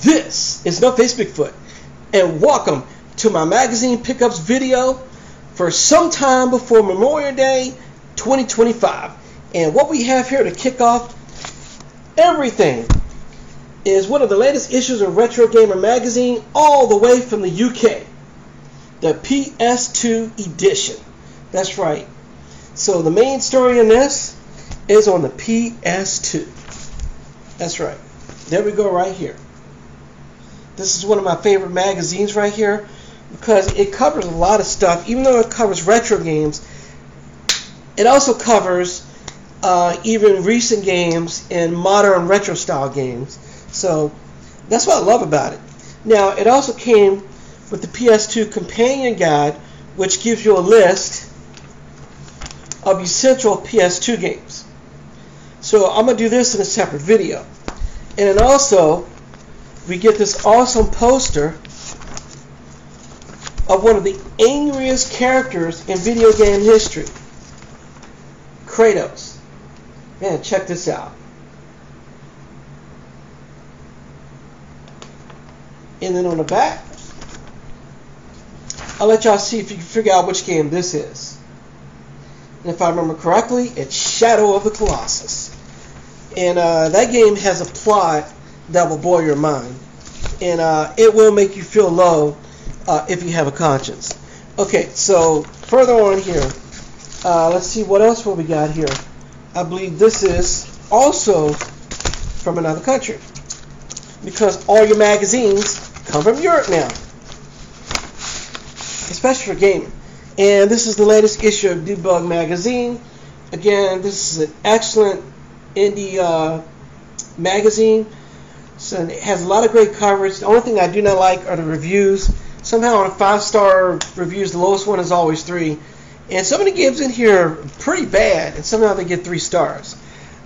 This is No Face Bigfoot, and welcome to my magazine pickups video for sometime before Memorial Day 2025. And what we have here to kick off everything is one of the latest issues of Retro Gamer magazine, all the way from the UK, the PS2 edition. That's right. So the main story in this is on the PS2. That's right. There we go right here. This is one of my favorite magazines right here because it covers a lot of stuff. Even though it covers retro games, it also covers even recent games and modern retro style games. So that's what I love about it. Now, it also came with the PS2 companion guide, which gives you a list of essential PS2 games. So I'm going to do this in a separate video. And then also, we get this awesome poster of one of the angriest characters in video game history, Kratos. Man, check this out. And then on the back, I'll let y'all see if you can figure out which game this is. And if I remember correctly, it's Shadow of the Colossus. And that game has a plot that will blow your mind. And it will make you feel low if you have a conscience. Okay, so further on here, let's see what else we got here. I believe this is also from another country, because all your magazines come from Europe now, especially for gaming. And this is the latest issue of Debug magazine. Again, this is an excellent indie magazine. So it has a lot of great coverage. The only thing I do not like are the reviews. Somehow on 5-star reviews, the lowest one is always 3. And some of the games in here are pretty bad, and somehow they get 3 stars.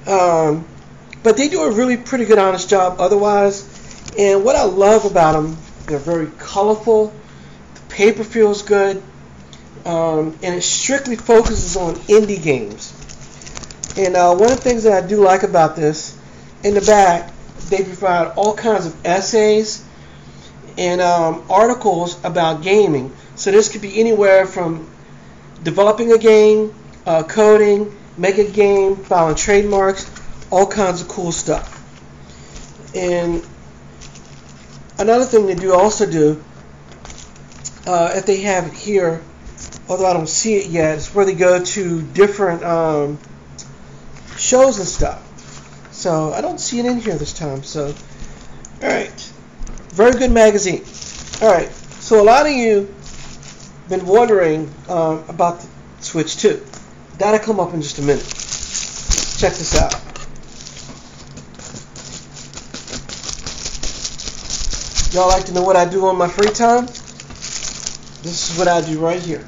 But they do a really pretty good, honest job otherwise. And what I love about them, they're very colorful. The paper feels good. And it strictly focuses on indie games. And one of the things that I do like about this, in the back, they provide all kinds of essays and articles about gaming. So this could be anywhere from developing a game, coding, making a game, filing trademarks, all kinds of cool stuff. And another thing they do if they have it here, although I don't see it yet, is where they go to different shows and stuff. So I don't see it in here this time. So, alright. Very good magazine. Alright. So a lot of you have been wondering about the Switch 2. That'll come up in just a minute. Check this out. Y'all like to know what I do on my free time? This is what I do right here.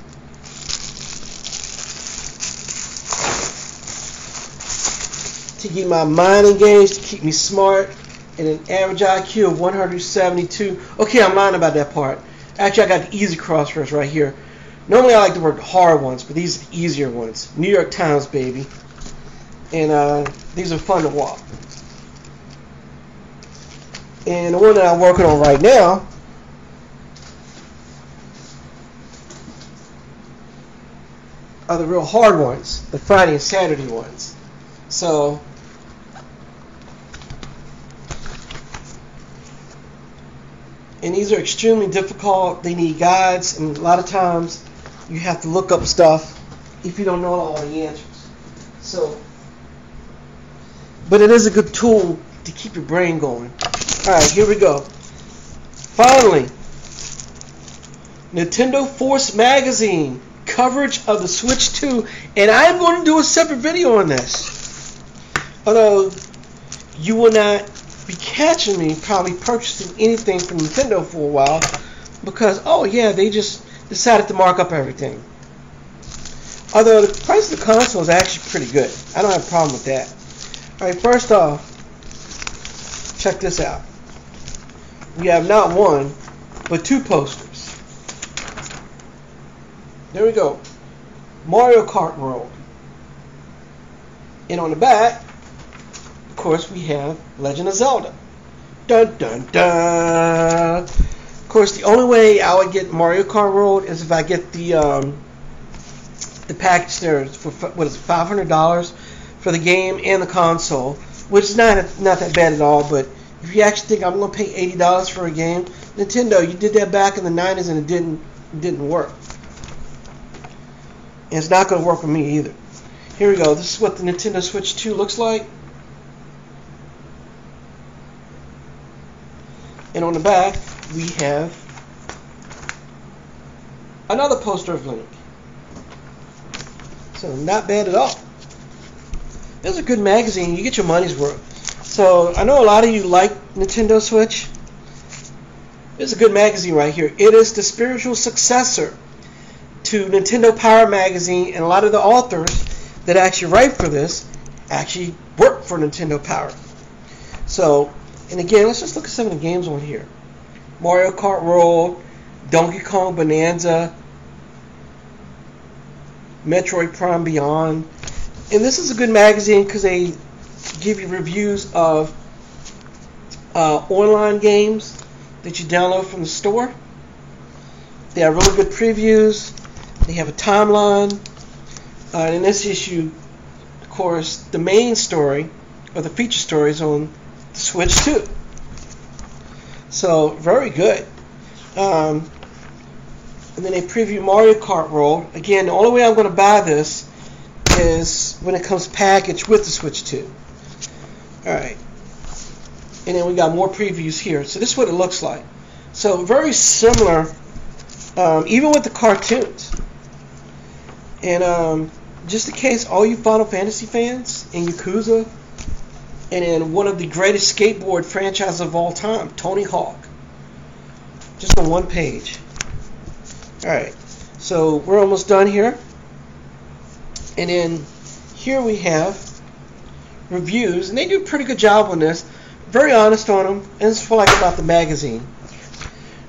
To keep my mind engaged, to keep me smart, and an average IQ of 172. Okay, I'm lying about that part. Actually, I got the easy crosswords right here. Normally I like to work the hard ones, but these are the easier ones. New York Times, baby. And these are fun to walk. And the one that I'm working on right now are the real hard ones, the Friday and Saturday ones. So, and these are extremely difficult. They need guides, and a lot of times you have to look up stuff if you don't know all the answers. So, but it is a good tool to keep your brain going. Alright, here we go. Finally, Nintendo Force Magazine, coverage of the Switch 2, and I am going to do a separate video on this. Although you will not be catching me probably purchasing anything from Nintendo for a while, because oh yeah, they just decided to mark up everything. Although the price of the console is actually pretty good. I don't have a problem with that. Alright, first off, check this out. We have not one, but 2 posters. There we go. Mario Kart World. And on the back, of course, we have Legend of Zelda. Dun dun dun. Of course, the only way I would get Mario Kart World is if I get the package there for what is it, $500 for the game and the console, which is not that bad at all. But if you actually think I'm going to pay $80 for a game, Nintendo, you did that back in the 90s and it didn't work. And it's not going to work with me either. Here we go. This is what the Nintendo Switch 2 looks like. And on the back, we have another poster of Link. So not bad at all. This is a good magazine. You get your money's worth. So I know a lot of you like Nintendo Switch. This is a good magazine right here. It is the spiritual successor to Nintendo Power Magazine, and a lot of the authors that actually write for this actually work for Nintendo Power. So, and again, let's just look at some of the games on here. Mario Kart World, Donkey Kong Bonanza, Metroid Prime Beyond. And this is a good magazine because they give you reviews of online games that you download from the store. They have really good previews. They have a timeline. And in this issue, of course, the main story, or the feature story, is on the Switch 2. So, very good. And then they preview Mario Kart World. Again, the only way I'm going to buy this is when it comes packaged with the Switch 2. Alright. And then we got more previews here. So this is what it looks like. So very similar, even with the cartoons. And just in case all you Final Fantasy fans and Yakuza, and then one of the greatest skateboard franchises of all time, Tony Hawk. Just on one page. Alright, so we're almost done here. And then here we have reviews, and they do a pretty good job on this. Very honest on them, and this is what I like about the magazine.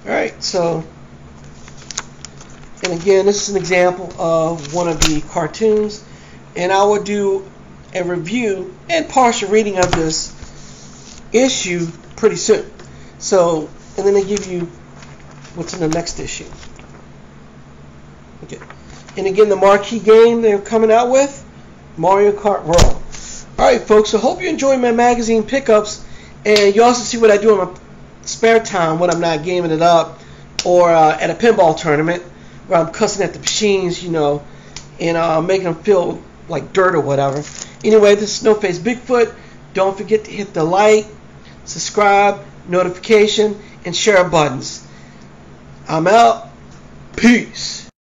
Alright, so, and again, this is an example of one of the cartoons, and I will do a review and partial reading of this issue pretty soon. So, and then they give you what's in the next issue. Okay. And again, the marquee game they're coming out with, Mario Kart World. Alright folks, so hope you enjoy my magazine pickups, and you also see what I do in my spare time when I'm not gaming it up, or at a pinball tournament where I'm cussing at the machines, you know, and making them feel like dirt or whatever. Anyway, this is Snowface Bigfoot. Don't forget to hit the like, subscribe, notification, and share buttons. I'm out. Peace.